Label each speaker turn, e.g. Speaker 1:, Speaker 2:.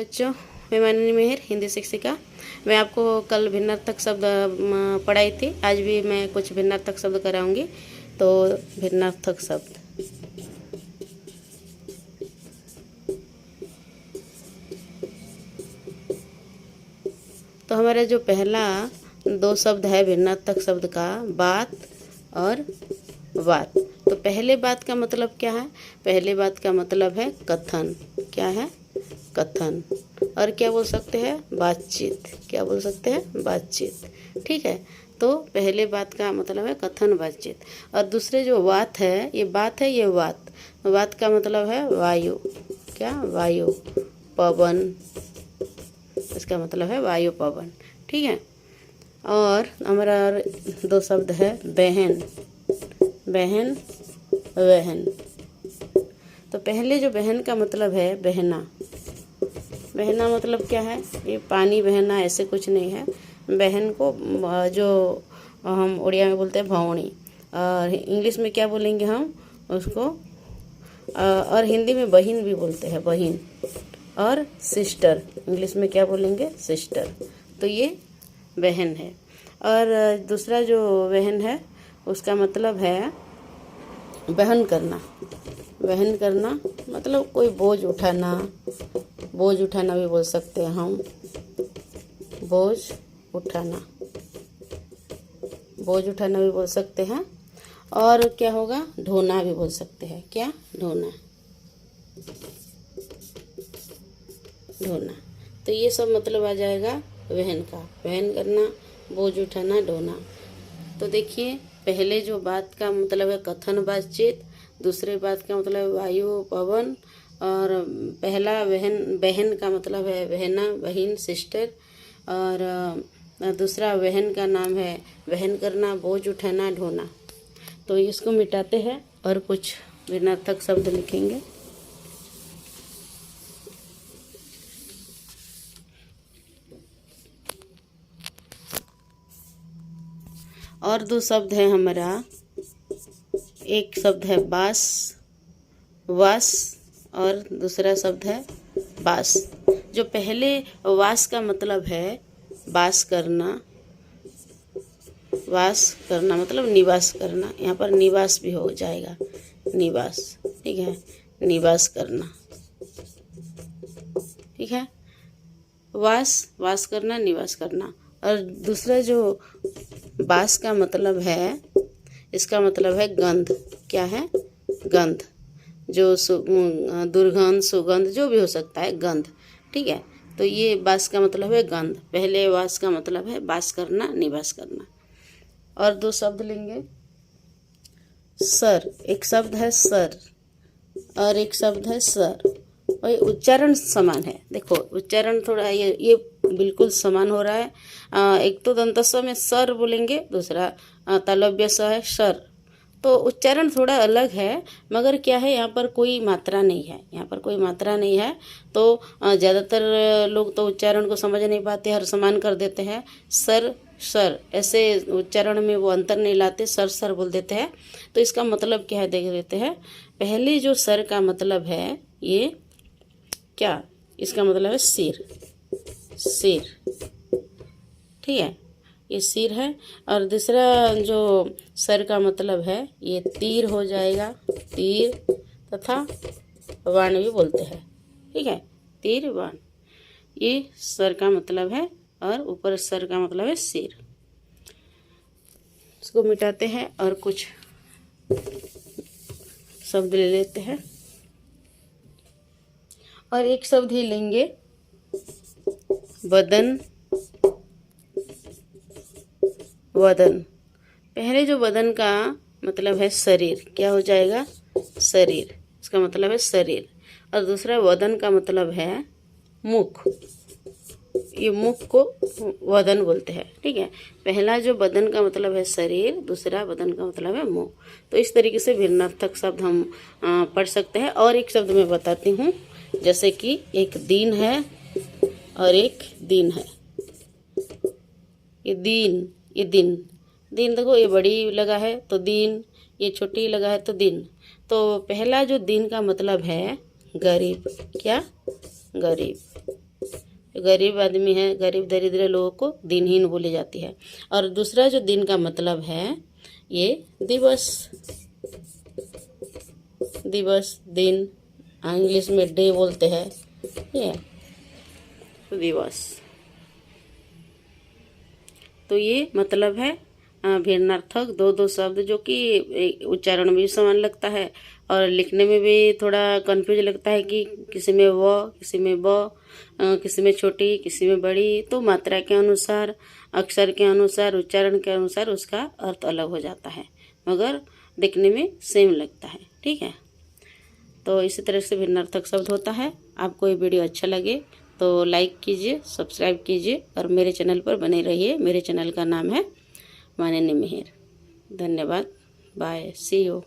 Speaker 1: बच्चों, मैं माननी मेहर, हिंदी शिक्षिका। मैं आपको कल भिन्नार्थक शब्द पढ़ाई थी। आज भी मैं कुछ भिन्नार्थक शब्द कराऊंगी। तो भिन्नार्थक शब्द, तो हमारा जो पहला दो शब्द है भिन्नार्थक शब्द का, बात और बात। तो पहले बात का मतलब क्या है? पहले बात का मतलब है कथन। क्या है? कथन। और क्या बोल सकते हैं? बातचीत। क्या बोल सकते हैं? बातचीत। ठीक है। तो पहले बात का मतलब है कथन, बातचीत। और दूसरे जो बात है, ये बात है, ये बात। बात का मतलब है वायु। क्या? वायु, पवन। इसका मतलब है वायु, पवन। ठीक है। और हमारा दो शब्द है बहन, बहन, वहन। तो पहले जो बहन का मतलब है बहना। बहना मतलब क्या है? ये पानी बहना ऐसे कुछ नहीं है। बहन को जो हम उड़िया में बोलते हैं भौणी, और इंग्लिश में क्या बोलेंगे हम उसको, और हिंदी में बहिन भी बोलते हैं, बहिन। और सिस्टर, इंग्लिश में क्या बोलेंगे? सिस्टर। तो ये बहन है। और दूसरा जो बहन है उसका मतलब है वहन करना। वहन करना मतलब कोई बोझ उठाना। बोझ उठाना भी बोल सकते हैं हम, बोझ उठाना। बोझ उठाना भी बोल सकते हैं। और क्या होगा? ढोना भी बोल सकते हैं। क्या? ढोना, ढोना। तो ये सब मतलब आ जाएगा वहन का। वहन करना, बोझ उठाना, ढोना। तो देखिए, पहले जो बात का मतलब है कथन, बातचीत। दूसरे बात का मतलब है वायु, पवन। और पहला वहन, बहन का मतलब है बहना, बहिन, सिस्टर। और दूसरा वहन का नाम है वहन करना, बोझ उठाना, ढोना। तो इसको मिटाते हैं और कुछ भिन्नार्थक शब्द लिखेंगे। और दो शब्द है हमारा, एक शब्द है बास, वास, और दूसरा शब्द है बास। जो पहले वास का मतलब है वास करना। वास करना मतलब निवास करना। यहाँ पर निवास भी हो जाएगा, निवास। ठीक है, निवास करना। ठीक है, वास, वास करना, निवास करना। और दूसरा जो बास का मतलब है, इसका मतलब है गंध। क्या है? गंध। जो दुर्गंध, सुगंध, जो भी हो सकता है, गंध। ठीक है। तो ये बास का मतलब है गंध। पहले वास का मतलब है बास करना, निवास करना। और दो शब्द लेंगे। सर, एक शब्द है सर और एक शब्द है सर। और उच्चारण समान है। देखो, उच्चारण थोड़ा ये बिल्कुल समान हो रहा है। एक तो दंतस्व में सर बोलेंगे, दूसरा तालव्य स है सर। तो उच्चारण थोड़ा अलग है, मगर क्या है, यहाँ पर कोई मात्रा नहीं है। यहाँ पर कोई मात्रा नहीं है। तो ज़्यादातर लोग तो उच्चारण को समझ नहीं पाते, हर समान कर देते हैं। सर, सर, ऐसे उच्चारण में वो अंतर नहीं लाते, सर सर बोल देते हैं। तो इसका मतलब क्या है, देख लेते हैं। पहले जो सर का मतलब है ये क्या? इसका मतलब है सिर, सिर। ठीक है, ये सिर है। और दूसरा जो सर का मतलब है ये तीर हो जाएगा, तीर, तथा बाण भी बोलते हैं। ठीक है, तीर, बाण, ये सर का मतलब है। और ऊपर सर का मतलब है सिर। इसको मिटाते हैं और कुछ शब्द ले लेते हैं। और एक शब्द ही लेंगे, बदन, वदन। पहले जो बदन का मतलब है शरीर, क्या हो जाएगा? शरीर। इसका मतलब है शरीर। और दूसरा वदन का मतलब है मुख। ये मुख को वदन बोलते हैं। ठीक है, पहला जो बदन का मतलब है शरीर, दूसरा बदन का मतलब है मुख। तो इस तरीके से भिन्नार्थक शब्द हम पढ़ सकते हैं। और एक शब्द मैं बताती हूँ, जैसे कि एक दिन है और एक दिन है। ये दिन, ये दिन, दिन देखो, ये बड़ी लगा है तो दिन, ये छोटी लगा है तो दिन। तो पहला जो दिन का मतलब है गरीब। क्या? गरीब। गरीब आदमी है, गरीब दरिद्र लोगों को दिनहीन बोली जाती है। और दूसरा जो दिन का मतलब है ये दिवस, दिवस दिन, इंग्लिश में डे बोलते हैं, ये दिवस। तो ये मतलब है भिन्नार्थक दो शब्द जो कि उच्चारण में भी समान लगता है और लिखने में भी थोड़ा कंफ्यूज लगता है कि किसी में व, किसी में ब, किसी में छोटी, किसी में बड़ी। तो मात्रा के अनुसार, अक्षर के अनुसार, उच्चारण के अनुसार उसका अर्थ अलग हो जाता है, मगर दिखने में सेम लगता है। ठीक है, तो इसी तरह से भिन्नार्थक शब्द होता है। आपको ये वीडियो अच्छा लगे तो लाइक कीजिए, सब्सक्राइब कीजिए और मेरे चैनल पर बने रहिए। मेरे चैनल का नाम है माननीय मिहिर। धन्यवाद, बाय, सी यू।